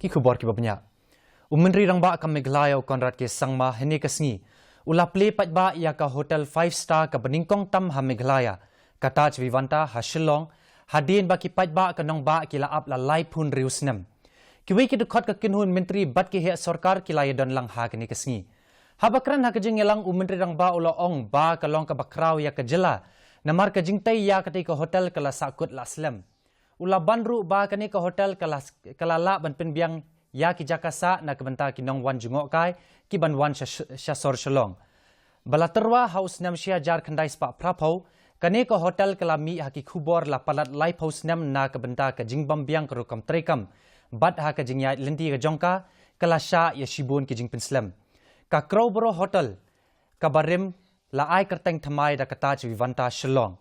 Kubor ki babnya. Mentri rangbah ka Meghalaya Conrad Sangma hynne ka sngi. Ula Plie paidbah ya ka hotel 5-star ka Nynkong tam ha Meghalaya. Ka Taj Vivanta Shillong. Hadien baki paidbah ka nongbah ki laap la lai pun riu snem. Kiwei ki dkhot ka kynhun myntri bat ki he sorkar ki iadon lang ha ka ni ka sngi. Haba kren ha ka jingialang mentri rangbah ula ong ba ka long ka khraw ya ka jylla. Namar ka jingtei ya ka ka hotel ka la sahkut la slem. Ula banru ba ka ni ka hotel kala la ban pynbiang ya ki jakasa na kebenta ki nongwan jungokai ki banwan shasor Shillong. Balaterwa haus nam shia jar khandai spa prapau kane ka hotel kala mi ha ki khubor la palat life house nam na kebenta ka jingbambiang ka rukam trekam bat ha ka jingyai linti ka jongka kala sha ya shibun ki jingpin slem. Ka Crowborough Hotel ka barim la ai kerteng thamai da ka Taj Vivanta Shillong.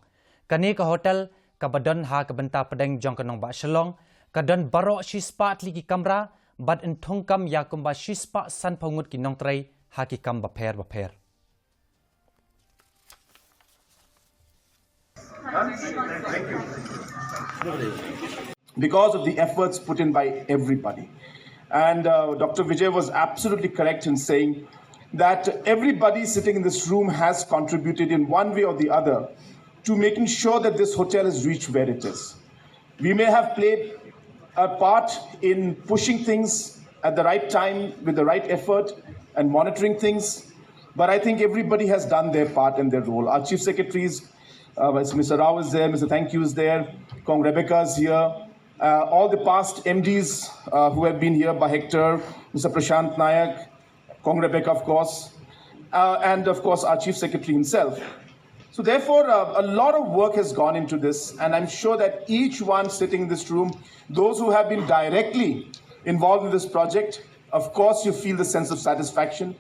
Kane ka hotel ka badon ha ka benta pedeng jong ka nongbah Shillong ka don baro shispa atli ki kamra bat in thongkam ya kumba shispa san pongut ki nongtrei ha ki kam bapher. Thank you. Because of the efforts put in by everybody. And Dr. Vijay was absolutely correct in saying that everybody sitting in this room has contributed in one way or the other to making sure that this hotel has reached where it is. We may have played a part in pushing things at the right time with the right effort and monitoring things, but I think everybody has done their part and their role. Our chief secretaries, Mr. Rao is there, Mr. Thank You is there, Kong Rebecca is here, all the past MDs who have been here by Hector, Mr. Prashant Nayak, Kong Rebecca of course, and of course our chief secretary himself. So therefore, a lot of work has gone into this, and I'm sure that each one sitting in this room, those who have been directly involved in this project, of course you feel the sense of satisfaction.